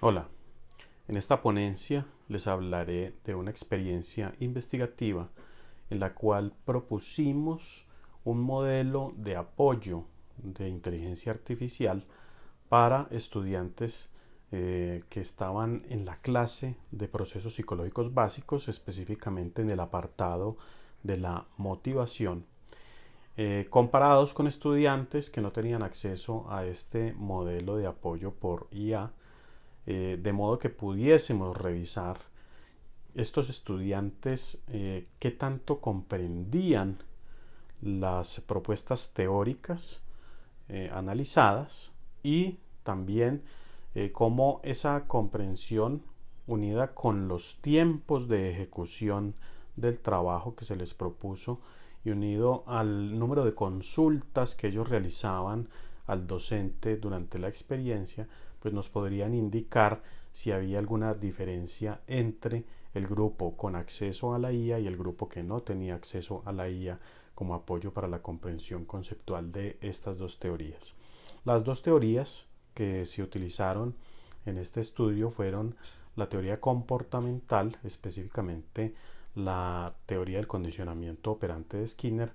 Hola, en esta ponencia les hablaré de una experiencia investigativa en la cual propusimos un modelo de apoyo de inteligencia artificial para estudiantes que estaban en la clase de procesos psicológicos básicos, específicamente en el apartado de la motivación, comparados con estudiantes que no tenían acceso a este modelo de apoyo por IA, de modo que pudiésemos revisar estos estudiantes qué tanto comprendían las propuestas teóricas analizadas y también cómo esa comprensión unida con los tiempos de ejecución del trabajo que se les propuso y unido al número de consultas que ellos realizaban al docente durante la experiencia, pues nos podrían indicar si había alguna diferencia entre el grupo con acceso a la IA y el grupo que no tenía acceso a la IA como apoyo para la comprensión conceptual de estas dos teorías. Las dos teorías que se utilizaron en este estudio fueron la teoría comportamental, específicamente la teoría del condicionamiento operante de Skinner,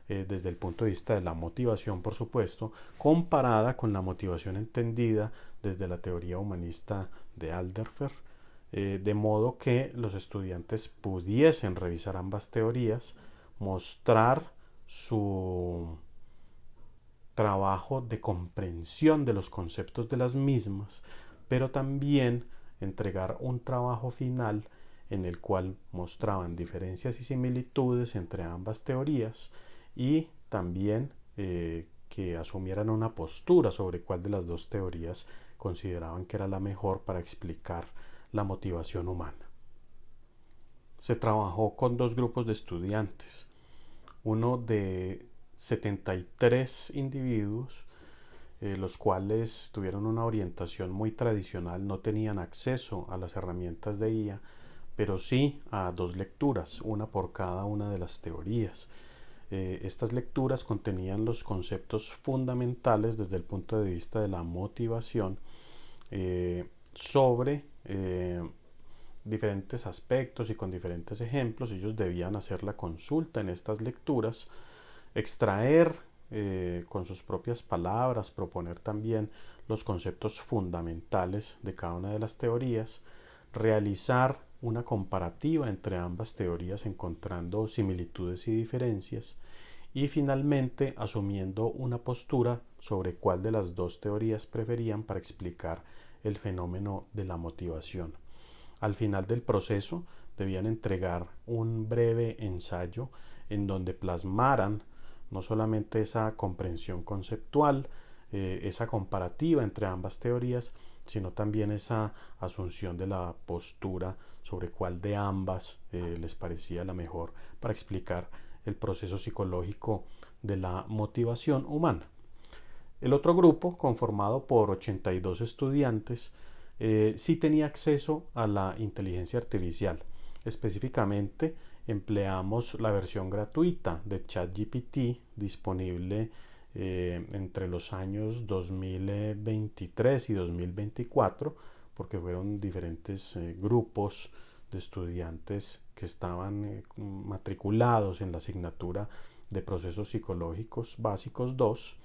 desde el punto de vista de la motivación, por supuesto, comparada con la motivación entendida desde la teoría humanista de Alderfer, de modo que los estudiantes pudiesen revisar ambas teorías, mostrar su trabajo de comprensión de los conceptos de las mismas, pero también entregar un trabajo final en el cual mostraban diferencias y similitudes entre ambas teorías y también que asumieran una postura sobre cuál de las dos teorías consideraban que era la mejor para explicar la motivación humana. Se trabajó con dos grupos de estudiantes, uno de 73 individuos, los cuales tuvieron una orientación muy tradicional, no tenían acceso a las herramientas de IA, pero sí a dos lecturas, una por cada una de las teorías. Estas lecturas contenían los conceptos fundamentales desde el punto de vista de la motivación sobre diferentes aspectos y con diferentes ejemplos. Ellos debían hacer la consulta en estas lecturas, extraer con sus propias palabras, proponer también los conceptos fundamentales de cada una de las teorías, realizar una comparativa entre ambas teorías encontrando similitudes y diferencias y finalmente asumiendo una postura sobre cuál de las dos teorías preferían para explicar el fenómeno de la motivación. Al final del proceso debían entregar un breve ensayo en donde plasmaran no solamente esa comprensión conceptual, esa comparativa entre ambas teorías, sino también esa asunción de la postura sobre cuál de ambas les parecía la mejor para explicar el proceso psicológico de la motivación humana. El otro grupo, conformado por 82 estudiantes, sí tenía acceso a la inteligencia artificial. Específicamente, empleamos la versión gratuita de ChatGPT disponible entre los años 2023 y 2024, porque fueron diferentes grupos de estudiantes que estaban matriculados en la asignatura de procesos psicológicos básicos 2.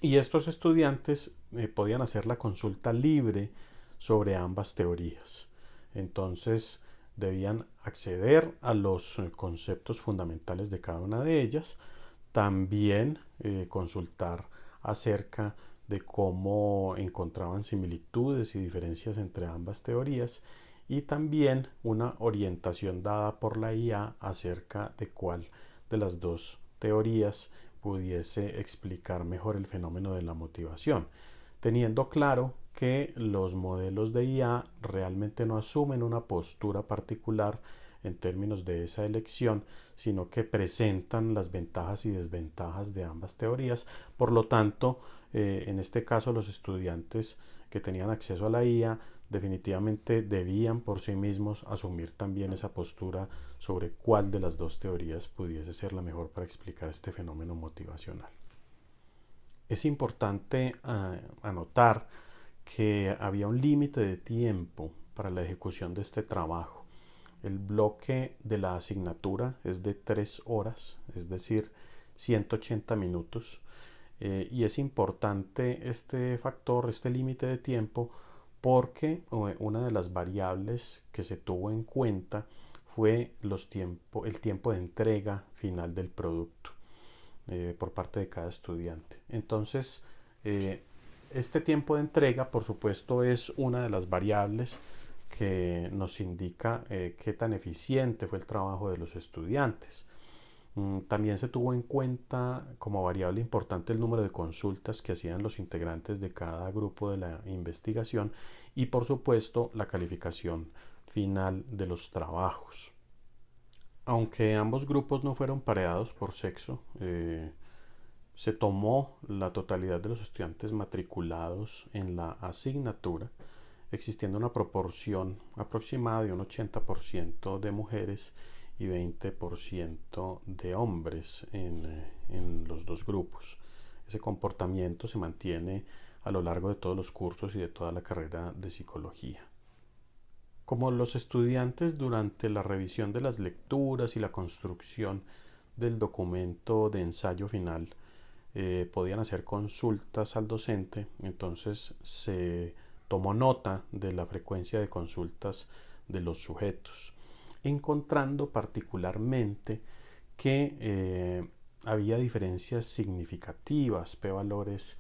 Y estos estudiantes podían hacer la consulta libre sobre ambas teorías. Entonces debían acceder a los conceptos fundamentales de cada una de ellas, también consultar acerca de cómo encontraban similitudes y diferencias entre ambas teorías y también una orientación dada por la IA acerca de cuál de las dos teorías pudiese explicar mejor el fenómeno de la motivación, teniendo claro que los modelos de IA realmente no asumen una postura particular en términos de esa elección, sino que presentan las ventajas y desventajas de ambas teorías. Por lo tanto, en este caso los estudiantes que tenían acceso a la IA definitivamente debían por sí mismos asumir también esa postura sobre cuál de las dos teorías pudiese ser la mejor para explicar este fenómeno motivacional. Es importante anotar que había un límite de tiempo para la ejecución de este trabajo. El bloque de la asignatura es de 3 horas, es decir, 180 minutos. Y es importante este factor, este límite de tiempo, porque una de las variables que se tuvo en cuenta fue el tiempo de entrega final del producto por parte de cada estudiante. Entonces, este tiempo de entrega, por supuesto, es una de las variables que nos indica qué tan eficiente fue el trabajo de los estudiantes. También se tuvo en cuenta como variable importante el número de consultas que hacían los integrantes de cada grupo de la investigación y, por supuesto, la calificación final de los trabajos. Aunque ambos grupos no fueron pareados por sexo, se tomó la totalidad de los estudiantes matriculados en la asignatura, existiendo una proporción aproximada de un 80% de mujeres y 20% de hombres en los dos grupos. Ese comportamiento se mantiene a lo largo de todos los cursos y de toda la carrera de psicología. Como los estudiantes durante la revisión de las lecturas y la construcción del documento de ensayo final podían hacer consultas al docente, entonces se tomó nota de la frecuencia de consultas de los sujetos, encontrando particularmente que había diferencias significativas, p-valores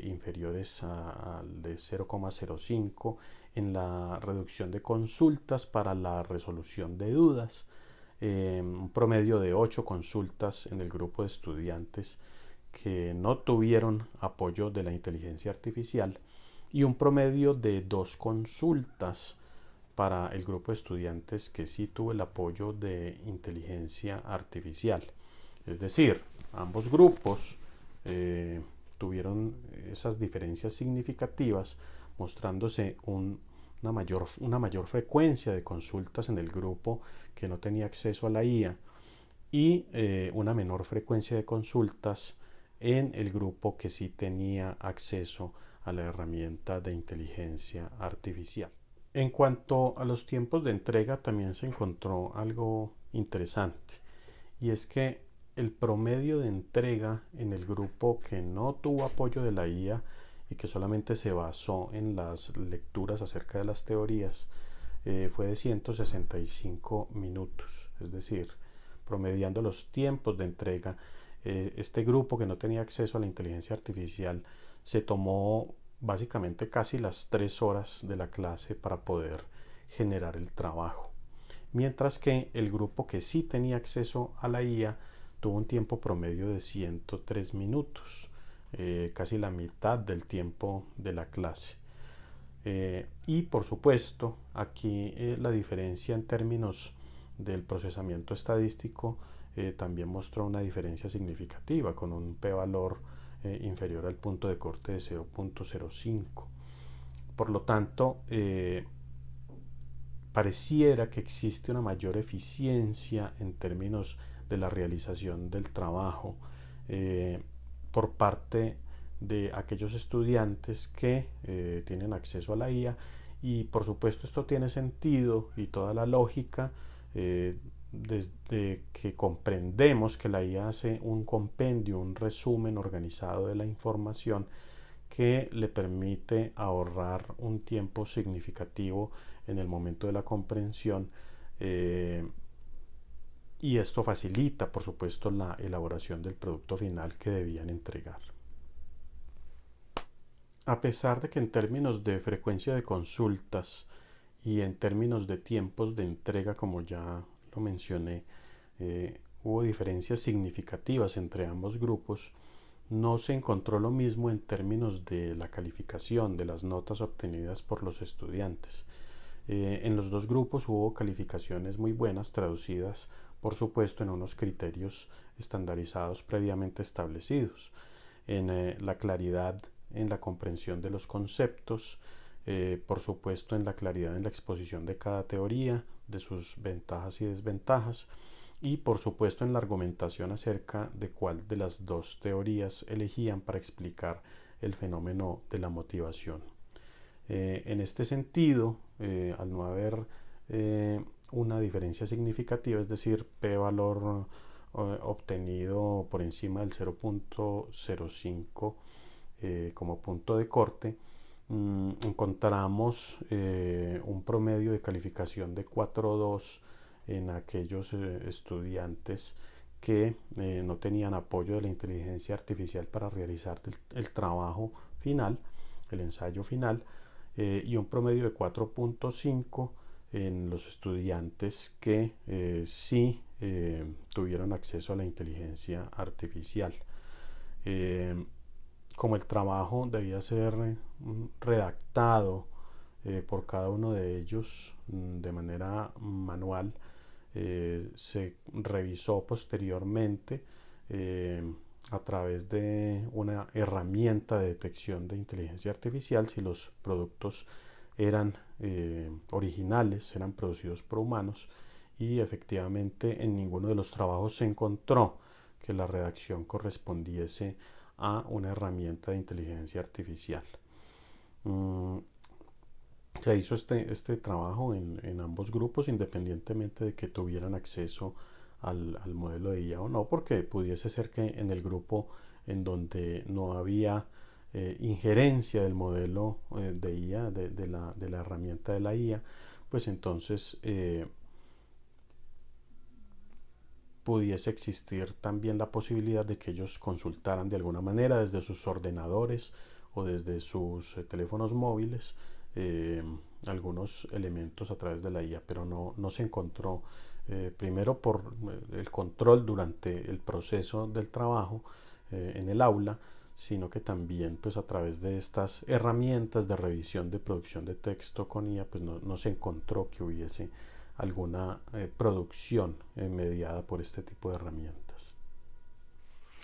inferiores al de 0,05 en la reducción de consultas para la resolución de dudas, un promedio de 8 consultas en el grupo de estudiantes que no tuvieron apoyo de la inteligencia artificial y un promedio de 2 consultas para el grupo de estudiantes que sí tuvo el apoyo de inteligencia artificial. Es decir, ambos grupos tuvieron esas diferencias significativas, mostrándose una mayor frecuencia de consultas en el grupo que no tenía acceso a la IA y una menor frecuencia de consultas en el grupo que sí tenía acceso a la herramienta de inteligencia artificial. En cuanto a los tiempos de entrega, también se encontró algo interesante, y es que el promedio de entrega en el grupo que no tuvo apoyo de la IA y que solamente se basó en las lecturas acerca de las teorías fue de 165 minutos, es decir, promediando los tiempos de entrega, este grupo que no tenía acceso a la inteligencia artificial se tomó básicamente casi las 3 horas de la clase para poder generar el trabajo, mientras que el grupo que sí tenía acceso a la IA tuvo un tiempo promedio de 103 minutos, casi la mitad del tiempo de la clase. Y por supuesto, aquí la diferencia en términos del procesamiento estadístico también mostró una diferencia significativa, con un p-valor inferior al punto de corte de 0,05. Por lo tanto, pareciera que existe una mayor eficiencia en términos de la realización del trabajo por parte de aquellos estudiantes que tienen acceso a la IA, y por supuesto esto tiene sentido y toda la lógica desde que comprendemos que la IA hace un compendio, un resumen organizado de la información que le permite ahorrar un tiempo significativo en el momento de la comprensión, y esto facilita, por supuesto, la elaboración del producto final que debían entregar. A pesar de que en términos de frecuencia de consultas y en términos de tiempos de entrega, como ya lo mencioné, hubo diferencias significativas entre ambos grupos, no se encontró lo mismo en términos de la calificación de las notas obtenidas por los estudiantes. En los dos grupos hubo calificaciones muy buenas, traducidas por supuesto en unos criterios estandarizados previamente establecidos, en la claridad en la comprensión de los conceptos, por supuesto en la claridad en la exposición de cada teoría, de sus ventajas y desventajas, y por supuesto en la argumentación acerca de cuál de las dos teorías elegían para explicar el fenómeno de la motivación. En este sentido, al no haber una diferencia significativa, es decir, p-valor obtenido por encima del 0.05 como punto de corte, encontramos un promedio de calificación de 4.2 en aquellos estudiantes que no tenían apoyo de la inteligencia artificial para realizar el trabajo final, el ensayo final, y un promedio de 4.5 en los estudiantes que sí tuvieron acceso a la inteligencia artificial. Como el trabajo debía ser redactado por cada uno de ellos de manera manual, se revisó posteriormente a través de una herramienta de detección de inteligencia artificial si los productos eran originales, eran producidos por humanos, y efectivamente en ninguno de los trabajos se encontró que la redacción correspondiese a una herramienta de inteligencia artificial. Se hizo este trabajo en ambos grupos independientemente de que tuvieran acceso al modelo de IA o no, porque pudiese ser que en el grupo en donde no había injerencia del modelo de IA, de la herramienta de la IA, pues entonces pudiese existir también la posibilidad de que ellos consultaran de alguna manera desde sus ordenadores o desde sus teléfonos móviles algunos elementos a través de la IA, pero no se encontró, primero por el control durante el proceso del trabajo en el aula, sino que también pues a través de estas herramientas de revisión de producción de texto con IA, pues no se encontró que hubiese alguna producción mediada por este tipo de herramientas.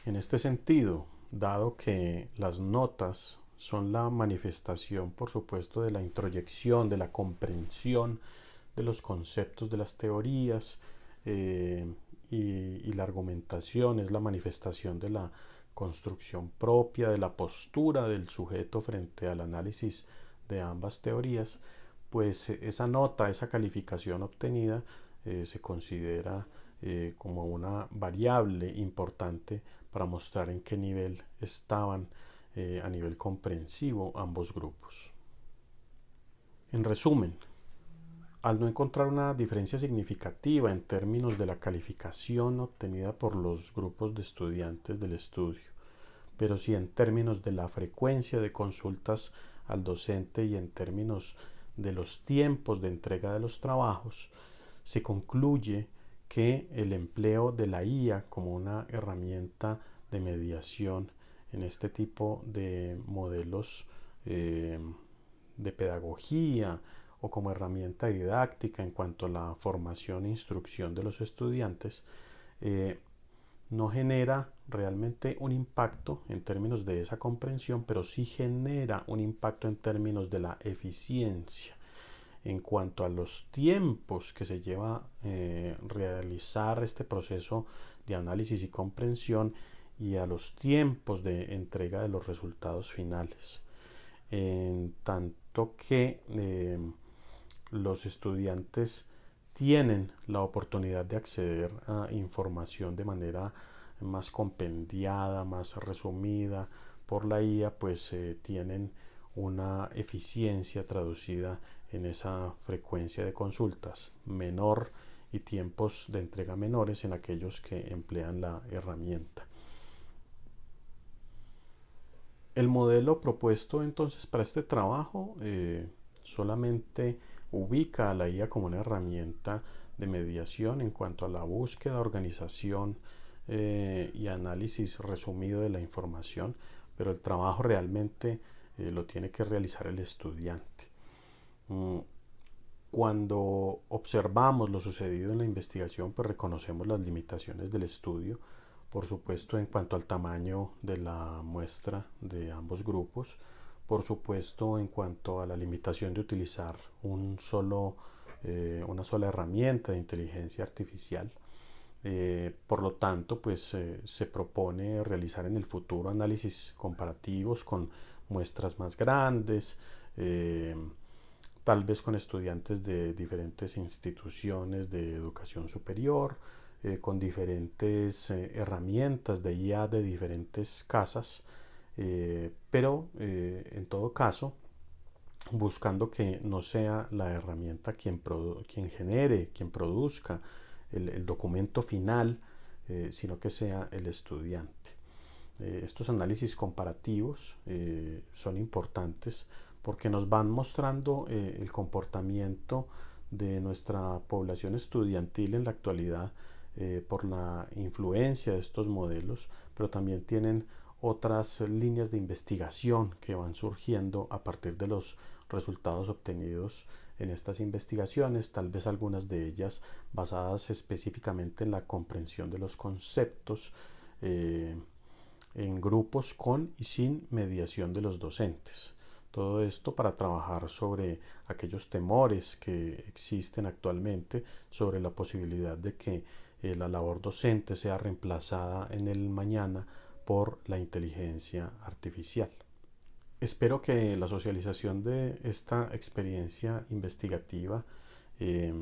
En este sentido, dado que las notas son la manifestación, por supuesto, de la introyección, de la comprensión de los conceptos de las teorías, y la argumentación es la manifestación de la construcción propia, de la postura del sujeto frente al análisis de ambas teorías, pues esa nota, esa calificación obtenida se considera como una variable importante para mostrar en qué nivel estaban a nivel comprensivo ambos grupos. En resumen, al no encontrar una diferencia significativa en términos de la calificación obtenida por los grupos de estudiantes del estudio, pero sí en términos de la frecuencia de consultas al docente y en términos de los tiempos de entrega de los trabajos, se concluye que el empleo de la IA como una herramienta de mediación en este tipo de modelos de pedagogía o como herramienta didáctica en cuanto a la formación e instrucción de los estudiantes, no genera realmente un impacto en términos de esa comprensión, pero sí genera un impacto en términos de la eficiencia. En cuanto a los tiempos que se lleva realizar este proceso de análisis y comprensión y a los tiempos de entrega de los resultados finales. En tanto que los estudiantes tienen la oportunidad de acceder a información de manera más compendiada, más resumida por la IA, pues tienen una eficiencia traducida en esa frecuencia de consultas menor y tiempos de entrega menores en aquellos que emplean la herramienta. El modelo propuesto entonces para este trabajo solamente ubica a la IA como una herramienta de mediación en cuanto a la búsqueda, organización y análisis resumido de la información, pero el trabajo realmente lo tiene que realizar el estudiante. Cuando observamos lo sucedido en la investigación, pues reconocemos las limitaciones del estudio, por supuesto en cuanto al tamaño de la muestra de ambos grupos, por supuesto en cuanto a la limitación de utilizar una sola herramienta de inteligencia artificial. Por lo tanto, pues se propone realizar en el futuro análisis comparativos con muestras más grandes, tal vez con estudiantes de diferentes instituciones de educación superior, con diferentes herramientas de IA de diferentes casas, pero en todo caso buscando que no sea la herramienta quien genere, quien produzca el documento final, sino que sea el estudiante. Estos análisis comparativos son importantes porque nos van mostrando el comportamiento de nuestra población estudiantil en la actualidad por la influencia de estos modelos, pero también tienen otras líneas de investigación que van surgiendo a partir de los resultados obtenidos en estas investigaciones, tal vez algunas de ellas basadas específicamente en la comprensión de los conceptos en grupos con y sin mediación de los docentes. Todo esto para trabajar sobre aquellos temores que existen actualmente sobre la posibilidad de que la labor docente sea reemplazada en el mañana por la inteligencia artificial. Espero que la socialización de esta experiencia investigativa eh,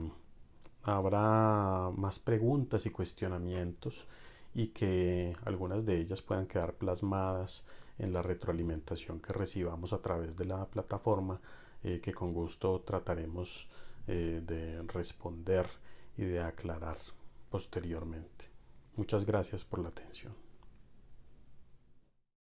habrá más preguntas y cuestionamientos y que algunas de ellas puedan quedar plasmadas en la retroalimentación que recibamos a través de la plataforma, que con gusto trataremos de responder y de aclarar posteriormente. Muchas gracias por la atención.